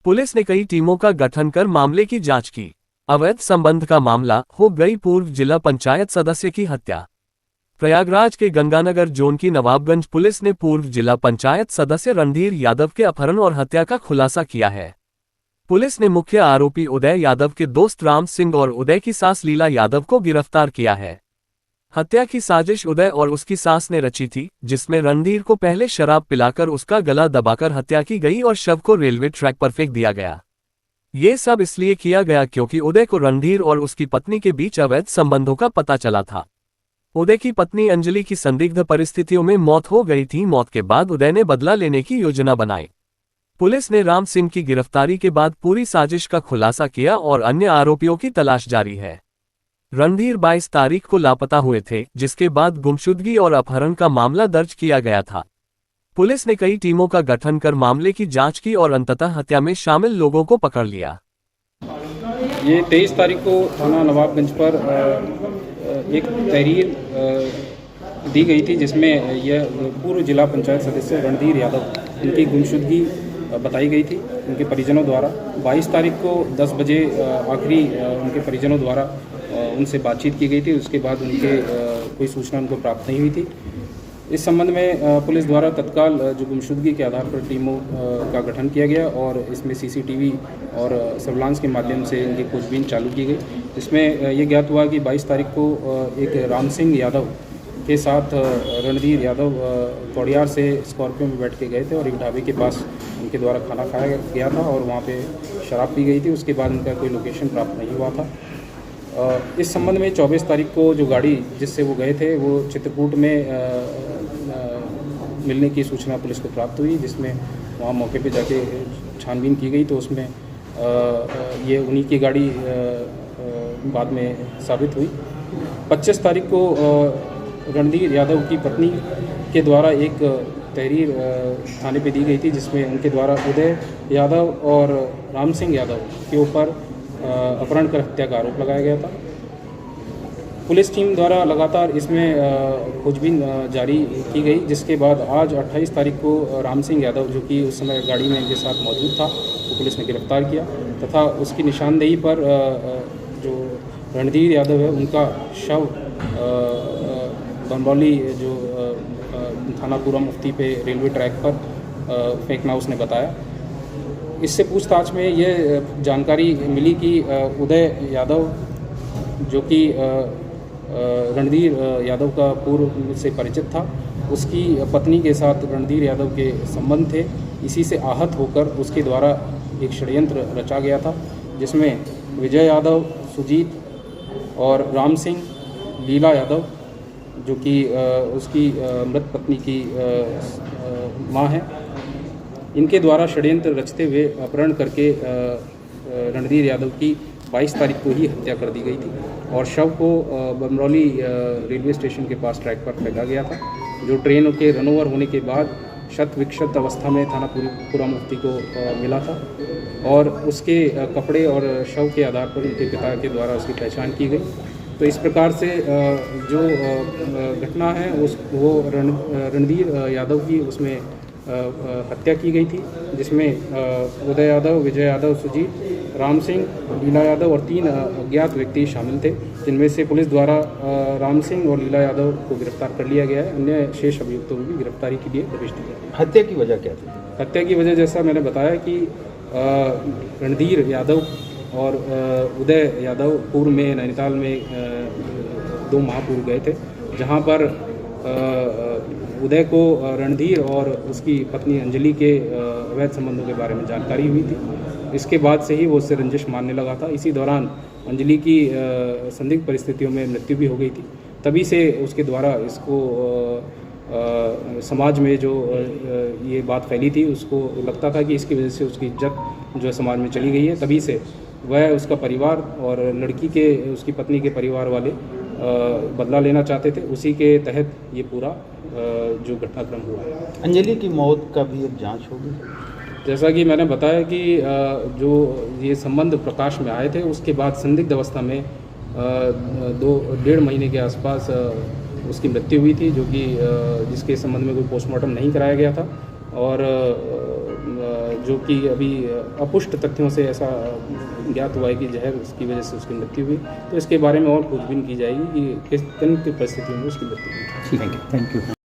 Police ने कई टीमों का गठन कर मामले की जांच की। अवैध संबंध का मामला, हो गई पूर्व जिला पंचायत सदस्य की हत्या। प्रयागराज के गंगानगर जोन की नवाबगंज पुलिस ने पूर्व जिला पंचायत सदस्य रणधीर यादव के अपहरण और हत्या का खुलासा किया है। पुलिस ने मुख्य आरोपी उदय यादव के दोस्त राम सिंह और उदय की सास लीला यादव को गिरफ्तार किया है। हत्या की साजिश उदय और उसकी सास ने रची थी, जिसमें रणधीर को पहले शराब पिलाकर उसका गला दबाकर हत्या की गई और शव को रेलवे ट्रैक पर फेंक दिया गया। ये सब इसलिए किया गया क्योंकि उदय को रणधीर और उसकी पत्नी के बीच अवैध संबंधों का पता चला था। उदय की पत्नी अंजलि की संदिग्ध परिस्थितियों में मौत हो गई थी। मौत के बाद उदय ने बदला लेने की योजना बनाई। पुलिस ने राम सिंह की गिरफ्तारी के बाद पूरी साजिश का खुलासा किया और अन्य आरोपियों की तलाश जारी है। रणधीर 22 तारीख को लापता हुए थे, जिसके बाद गुमशुदगी और अपहरण का मामला दर्ज किया गया था। पुलिस ने कई टीमों का गठन कर मामले की जांच की और अंततः हत्या में शामिल लोगों को पकड़ लिया। ये 23 तारीख को थाना नवाबगंज पर एक तहरीर दी गई थी, जिसमें यह पूर्व जिला पंचायत सदस्य रणधीर यादव इनकी गुमशुदगी बताई गई थी उनके परिजनों द्वारा। 22 तारीख को 10 बजे आखिरी उनके परिजनों द्वारा उनसे बातचीत की गई थी। उसके बाद उनके कोई सूचना उनको प्राप्त नहीं हुई थी। इस संबंध में पुलिस द्वारा तत्काल जो गुमशुदगी के आधार पर टीमों का गठन किया गया और इसमें सीसीटीवी और सर्विलांस के माध्यम से इनकी खोजबीन चालू की गई। इसमें ये ज्ञात हुआ कि 22 तारीख को एक राम सिंह यादव के साथ रणधीर यादव पौड़ियार से स्कॉर्पियो में बैठ के गए थे और एक ढाबे के पास उनके द्वारा खाना खाया गया था और वहाँ पे शराब पी गई थी। उसके बाद उनका कोई लोकेशन प्राप्त नहीं हुआ था। इस संबंध में 24 तारीख को जो गाड़ी जिससे वो गए थे वो चित्रकूट में मिलने की सूचना पुलिस को प्राप्त हुई, जिसमें वहाँ मौके पे जाके छानबीन की गई तो उसमें ये उन्हीं की गाड़ी बाद में साबित हुई। 25 तारीख को रणधीर यादव की पत्नी के द्वारा एक तहरीर थाने पे दी गई थी, जिसमें उनके द्वारा उदय यादव और राम सिंह यादव के ऊपर अपहरण कर हत्या का आरोप लगाया गया था। पुलिस टीम द्वारा लगातार इसमें खोजबीन जारी की गई, जिसके बाद आज 28 तारीख को राम सिंह यादव, जो कि उस समय गाड़ी में इनके साथ मौजूद था, तो पुलिस ने गिरफ्तार किया तथा उसकी निशानदेही पर जो रणधीर यादव है उनका शव बनबौली जो थाना पूरा मुफ्ती पे रेलवे ट्रैक पर फेंकना उसने बताया। इससे पूछताछ में ये जानकारी मिली कि उदय यादव, जो कि रणधीर यादव का पूर्व से परिचित था, उसकी पत्नी के साथ रणधीर यादव के संबंध थे। इसी से आहत होकर उसके द्वारा एक षड्यंत्र रचा गया था, जिसमें विजय यादव, सुजीत और राम सिंह, लीला यादव, जो कि उसकी मृत पत्नी की मां है, इनके द्वारा षड्यंत्र रचते हुए अपहरण करके रणधीर यादव की 22 तारीख को ही हत्या कर दी गई थी और शव को बमरौली रेलवे स्टेशन के पास ट्रैक पर फेंका गया था, जो ट्रेन के रनओवर होने के बाद शत विक्षत अवस्था में थाना पूरा मुफ्ती को मिला था और उसके कपड़े और शव के आधार पर उनके पिता के द्वारा उसकी पहचान की गई। तो इस प्रकार से जो घटना है वो रणधीर यादव की उसमें हत्या की गई थी, जिसमें उदय यादव, विजय यादव, सुजीत, राम सिंह, लीला यादव और 3 अज्ञात व्यक्ति शामिल थे, जिनमें से पुलिस द्वारा राम सिंह और लीला यादव को गिरफ्तार कर लिया गया है। अन्य शेष अभियुक्तों की गिरफ्तारी के लिए दबिश दी गई। हत्या की वजह क्या थी? हत्या की वजह जैसा मैंने बताया कि रणधीर यादव और उदय यादव पूर्व में नैनीताल में 2 माह पूर्व गए थे, जहाँ पर उदय को रणधीर और उसकी पत्नी अंजलि के अवैध संबंधों के बारे में जानकारी हुई थी। इसके बाद से ही वो उससे रंजिश मानने लगा था। इसी दौरान अंजलि की संदिग्ध परिस्थितियों में मृत्यु भी हो गई थी। तभी से उसके द्वारा इसको समाज में जो ये बात फैली थी, उसको लगता था कि इसकी वजह से उसकी इज्जत जो समाज में चली गई है। तभी से वह, उसका परिवार और लड़की के, उसकी पत्नी के परिवार वाले बदला लेना चाहते थे। उसी के तहत ये पूरा जो घटनाक्रम हुआ है। अंजलि की मौत का भी अब जांच होगी। जैसा कि मैंने बताया कि जो ये संबंध प्रकाश में आए थे, उसके बाद संदिग्ध अवस्था में 2-1.5 महीने के आसपास उसकी मृत्यु हुई थी, जो कि जिसके संबंध में कोई पोस्टमार्टम नहीं कराया गया था और जो कि अभी अपुष्ट तथ्यों से ऐसा ज्ञात हुआ है कि जहर उसकी वजह से उसकी मृत्यु हुई। तो इसके बारे में और खोजबीन की जाएगी कि किस तरह की परिस्थितियों में उसकी मृत्यु हुई। Thank you.